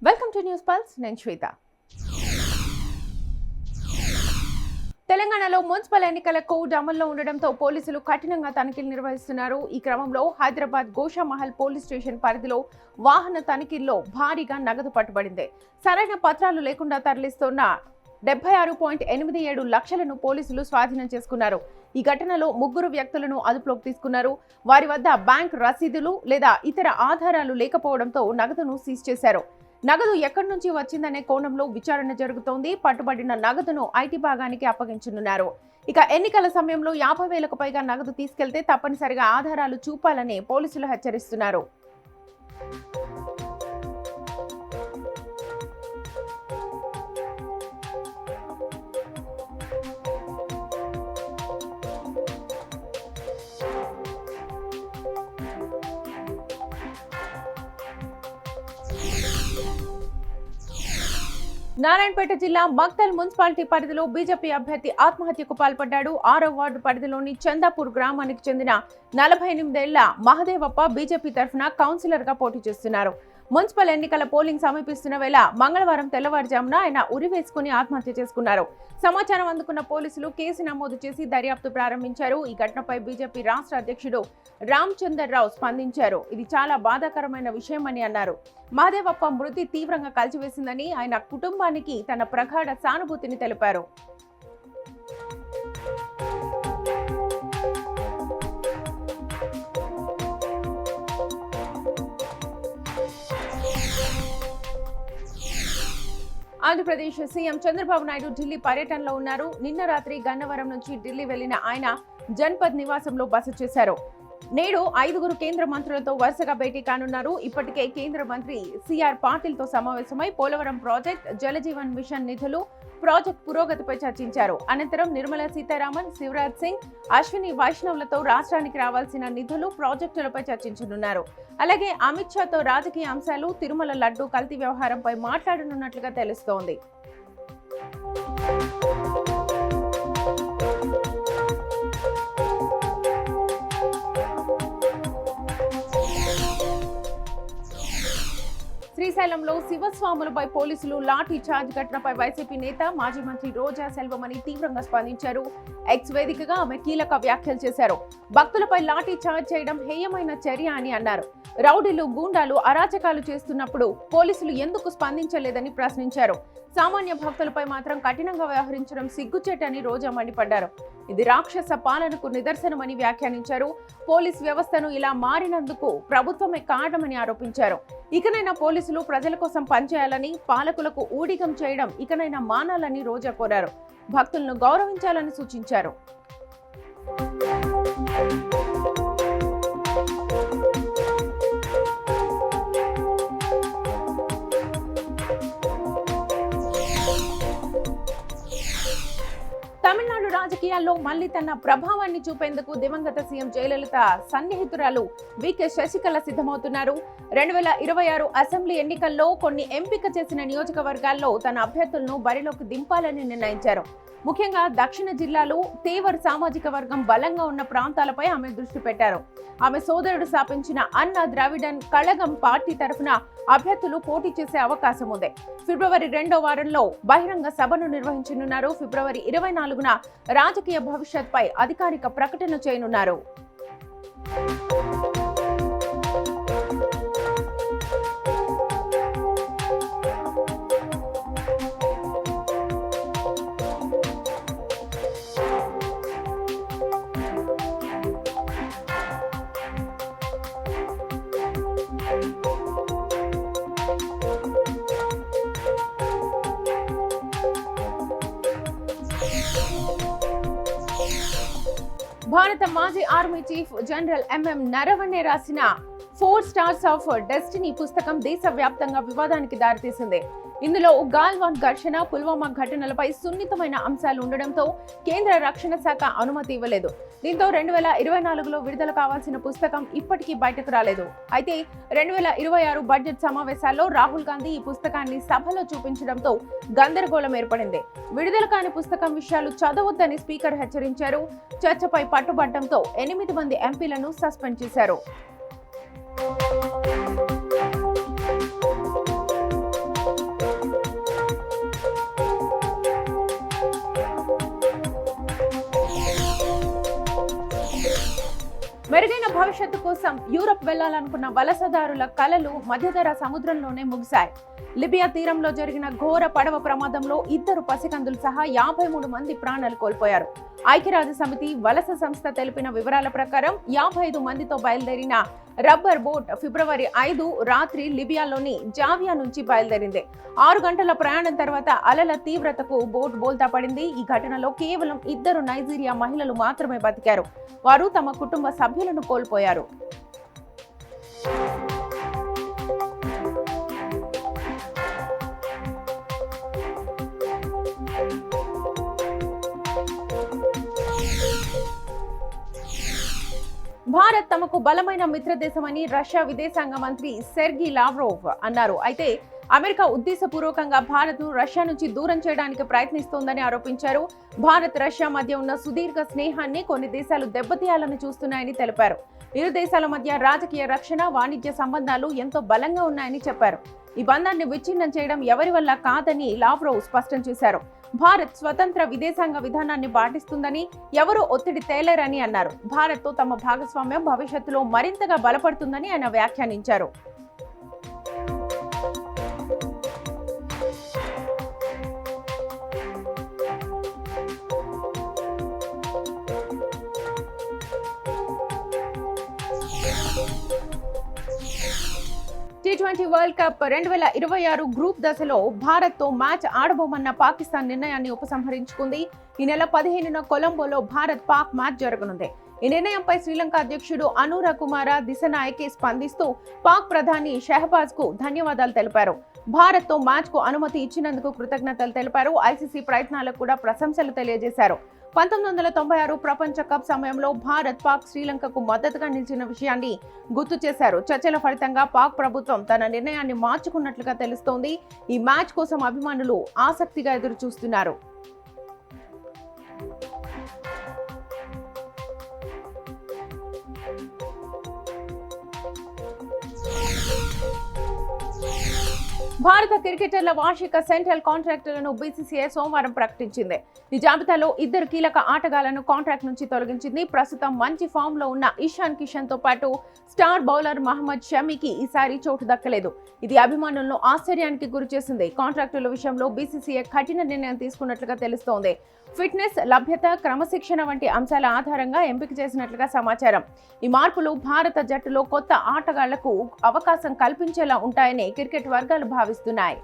Welcome to news pulse. నేను శ్వేత. తెలంగాణలో municipal ఎన్నికల కోడ్ అమల్లో ఉండడంతో పోలీసులు కఠినంగా తనిఖీలు నిర్వహిస్తున్నారు. ఈ క్రమంలో హైదరాబాద్ గోషామహల్ పోలీస్ స్టేషన్ పరిధిలో వాహన తనిఖీల్లో భారీగా నగదు పట్టుబడింది. సరైన పత్రాలు లేకుండా తరలిస్తున్న 76.87 లక్షలను పోలీసులు స్వాధీనం చేసుకున్నారు. ఈ ఘటనలో 3 వ్యక్తులను అదుపులోకి తీసుకున్నారు. వారి వద్ద బ్యాంక్ రసీదులు లేదా ఇతర ఆధారాలు లేకపోవడంతో నగదును సీజ్ చేశారు. నగదు ఎక్కడి నుంచి వచ్చిందనే కోణంలో విచారణ జరుగుతోంది. పట్టుబడిన నగదును ఐటీ భాగానికి అప్పగించనున్నారు. ఇక ఎన్నికల సమయంలో 50,000కు పైగా నగదు తీసుకెళ్తే తప్పనిసరిగా ఆధారాలు చూపాలని పోలీసులు హెచ్చరిస్తున్నారు. నారాయణపేట జిల్లా మక్తల్ మున్సిపాలిటీ పరిధిలో బీజేపీ అభ్యర్థి ఆత్మహత్యకు పాల్పడ్డాడు. 6వ వార్డు పరిధిలోని చందాపూర్ గ్రామానికి చెందిన 48 ఏళ్ల మహదేవప్ప బీజేపీ తరఫున కౌన్సిలర్ గా పోటీ చేస్తున్నారు. మున్సిపల్ ఎన్నికల పోలింగ్ సమీపిస్తున్న వేళ మంగళవారం తెల్లవారుజామున ఆయన ఉరివేసుకుని ఆత్మహత్య చేసుకున్నారు. సమాచారం అందుకున్న పోలీసులు కేసు నమోదు చేసి దర్యాప్తు ప్రారంభించారు. ఈ ఘటనపై బీజేపీ రాష్ట్ర అధ్యక్షుడు రామచందర్రావు స్పందించారు. ఇది చాలా బాధాకరమైన విషయమని అన్నారు. మహదేవప్ప మృతి తీవ్రంగా కలిచివేసిందని ఆయన కుటుంబానికి తన ప్రగాఢ సానుభూతిని తెలిపారు. ఆంధ్రప్రదేశ్ సీఎం చంద్రబాబు నాయుడు ఢిల్లీ పర్యటనలో ఉన్నారు. నిన్న రాత్రి గన్నవరం నుంచి ఢిల్లీ వెళ్లిన ఆయన జన్పద్ నివాసంలో బస చేశారు. నేడు 5 కేంద్ర మంత్రులతో వరుసగా భేటీ కానున్నారు. ఇప్పటికే కేంద్ర మంత్రి సిఆర్ పాటిల్ తో సమావేశమై పోలవరం ప్రాజెక్ట్, జలజీవన్ మిషన్ నిధులు, ప్రాజెక్ట్ పురోగతిపై చర్చించారు. అనంతరం నిర్మలా సీతారామన్, శివరాజ్ సింగ్, అశ్విని వైష్ణవ్లతో రాష్ట్రానికి రావాల్సిన నిధులు, ప్రాజెక్టులపై చర్చించనున్నారు. అలాగే అమిత్ షాతో రాజకీయ అంశాలు, తిరుమల లడ్డూ కల్తీ వ్యవహారంపై మాట్లాడనున్నట్లుగా తెలుస్తోంది. శ్రీశైలంలో శివస్వాములపై పోలీసులు లాఠీ చార్జ్ ఘటనపై వైసీపీ నేత మాజీ మంత్రి రోజా సెల్వమణి తీవ్రంగా స్పందించారు. ఎక్స్ వేదికగా ఆమె కీలక వ్యాఖ్యలు చేశారు. భక్తులపై లాఠీ చార్జ్ చేయడం హేయమైన చర్య అని అన్నారు. రౌడీలు, గూండాలు అరాచకాలు చేస్తున్నప్పుడు పోలీసులు ఎందుకు స్పందించలేదని ప్రశ్నించారు. సామాన్య భక్తులపై మాత్రం కఠినంగా వ్యవహరించడం సిగ్గుచేటని రోజా మండిపడ్డారు. ఇది రాక్షస పాలనకు నిదర్శనమని వ్యాఖ్యానించారు. పోలీస్ వ్యవస్థను ఇలా మారినందుకు ప్రభుత్వమే కారణమని ఆరోపించారు. ఇకనైనా పోలీసులు ప్రజల కోసం పనిచేయాలని, పాలకులకు ఊడిగం చేయడం ఇకనైనా మానాలని రోజా కోరారు. భక్తులను గౌరవించాలని సూచించారు. తమిళనాడు రాజకీయాల్లో మళ్లీ తన ప్రభావాన్ని చూపేందుకు దివంగత సీఎం జయలలిత సన్నిహితురాలు వికే శశికళ సిద్ధమవుతున్నారు. 2026 అసెంబ్లీ ఎన్నికల్లో కొన్ని ఎంపిక చేసిన నియోజకవర్గాల్లో తన అభ్యర్థులను బరిలోకి దింపాలని నిర్ణయించారు. ముఖ్యంగా దక్షిణ జిల్లాలో తేవర్ సామాజిక వర్గం బలంగా ఉన్న ప్రాంతాలపై ఆమె దృష్టి పెట్టారు. ఆమె సోదరుడు స్థాపించిన అన్నా ద్రావిడన్ కళగం పార్టీ తరఫున అభ్యర్థులు పోటీ చేసే అవకాశం ఉంది. ఫిబ్రవరి 2వ వారంలో బహిరంగ సభను నిర్వహించనున్నారు. ఫిబ్రవరి 24న రాజకీయ భవిష్యత్పై అధికారిక ప్రకటన చేయనున్నారు. భారత మాజీ army chief general MM Naravane రాసిన 4 స్టార్స్ ఆఫ్ డెస్టినీ పుస్తకం దేశవ్యాప్తంగా వివాదానికి దారితీసింది. ఇందులో గాల్వాన్ ఘర్షణ, పుల్వామా ఘటనలపై సున్నితమైన అంశాలు ఉండడంతో కేంద్ర రక్షణ శాఖ అనుమతి ఇవ్వలేదు. దీంతో 2024లో విడుదల కావాల్సిన పుస్తకం ఇప్పటికీ బయటకు రాలేదు. అయితే 2026 బడ్జెట్ సమావేశాల్లో రాహుల్ గాంధీ ఈ పుస్తకాన్ని సభలో చూపించడంతో గందరగోళం ఏర్పడింది. విడుదల కాని పుస్తకం విషయాలు చదవొద్దని స్పీకర్ హెచ్చరించారు. చర్చపై పట్టుబట్టడంతో 8 మంది ఎంపీలను సస్పెండ్ చేశారు. మెరుగైన భవిష్యత్తు కోసం యూరప్ వెళ్లాలనుకున్న వలసదారుల కలలు మధ్యధరా సముద్రంలోనే ముగిశాయి. లిబియా తీరంలో జరిగిన ఘోర పడవ ప్రమాదంలో 2 పసికందులు సహా 53 మంది ప్రాణాలు కోల్పోయారు. ఐక్యరాజ్య సమితి వలస సంస్థ తెలిపిన వివరాల ప్రకారం 55 మందితో బయలుదేరిన రబ్బర్ బోట్ ఫిబ్రవరి 5 రాత్రి లిబియాలోని జావియా నుంచి బయలుదేరింది. 6 గంటల ప్రయాణం తర్వాత అలల తీవ్రతకు బోట్ బోల్తా పడింది. ఈ ఘటనలో కేవలం 2 నైజీరియా మహిళలు మాత్రమే బతికారు. వారు తమ కుటుంబ సభ్యులను కోల్పోయారు. భారత్ తమకు బలమైన మిత్రదేశమని రష్యా విదేశాంగ మంత్రి సెర్గీ లావ్రోవ్ అన్నారు. అయితే అమెరికా ఉద్దేశపూర్వకంగా భారత్ ను రష్యా నుంచి దూరం చేయడానికి ప్రయత్నిస్తోందని ఆరోపించారు. భారత్ రష్యా మధ్య ఉన్న సుదీర్ఘ స్నేహాన్ని కొన్ని దేశాలు దెబ్బతీయాలని చూస్తున్నాయని తెలిపారు. ఇరు దేశాల మధ్య రాజకీయ, రక్షణ, వాణిజ్య సంబంధాలు ఎంతో బలంగా ఉన్నాయని చెప్పారు. ఈ బంధాన్ని విచ్ఛిన్నం చేయడం ఎవరి వల్ల కాదని లావ్రోవ్ స్పష్టం చేశారు. భారత్ స్వతంత్ర విదేశాంగ విధానాన్ని పాటిస్తుందని, ఎవరూ ఒత్తిడి తేలేరని అన్నారు. భారత్తో తమ భాగస్వామ్యం భవిష్యత్తులో మరింతగా బలపడుతుందని ఆయన వ్యాఖ్యానించారు. T20 వరల్డ్ కప్ 2026 గ్రూప్ దశలో భారత్తో మ్యాచ్ ఆడబోమన్న పాకిస్తాన్ నిర్ణయాన్ని ఉపసంహరించుకుంది. ఈ నెల 15న కొలంబోలో భారత్ పాక్ మ్యాచ్ జరగనుంది. ఈ నిర్ణయంపై శ్రీలంక అధ్యక్షుడు అనురా కుమార దిశనాయకే స్పందిస్తూ పాక్ ప్రధాని షెహబాజ్ కు ధన్యవాదాలు తెలిపారు. భారత్తో మ్యాచ్ కు అనుమతి ఇచ్చినందుకు కృతజ్ఞతలు తెలిపారు. ఐసీసీ ప్రయత్నాలకు కూడా ప్రశంసలు తెలియజేశారు. 1996 ప్రపంచ కప్ సమయంలో భారత్, పాక్ శ్రీలంకకు మద్దతుగా నిలిచిన విషయాన్ని గుర్తు చేశారు. చర్చల ఫలితంగా పాక్ ప్రభుత్వం తన నిర్ణయాన్ని మార్చుకున్నట్లుగా తెలుస్తోంది. ఈ మ్యాచ్ కోసం అభిమానులు ఆసక్తిగా ఎదురు చూస్తున్నారు. భారత క్రికెటర్ల వార్షిక సెంట్రల్ కాంట్రాక్టులను బీసీసీఐ సోమవారం ప్రకటించింది. ఈ జాబితాలో 2 కీలక ఆటగాళ్లను కాంట్రాక్ట్ నుంచి తొలగించింది. ప్రస్తుతం మంచి ఫామ్ లో ఉన్న ఇషాన్ కిషన్ తో పాటు స్టార్ బౌలర్ మహమ్మద్ షమీకి ఈసారి చోటు దక్కలేదు. ఇది అభిమానులను ఆశ్చర్యానికి గురిచేసింది. కాంట్రాక్టుల విషయంలో బీసీసీఐ కఠిన నిర్ణయం తీసుకున్నట్లుగా తెలుస్తోంది. ఫిట్నెస్, లభ్యత, క్రమశిక్షణ వంటి అంశాల ఆధారంగా ఎంపిక చేసినట్లుగా సమాచారం. ఈ మార్పులు భారత జట్టులో కొత్త ఆటగాళ్లకు అవకాశం కల్పించేలా ఉంటాయని క్రికెట్ వర్గాలు భావిస్తున్నాయి.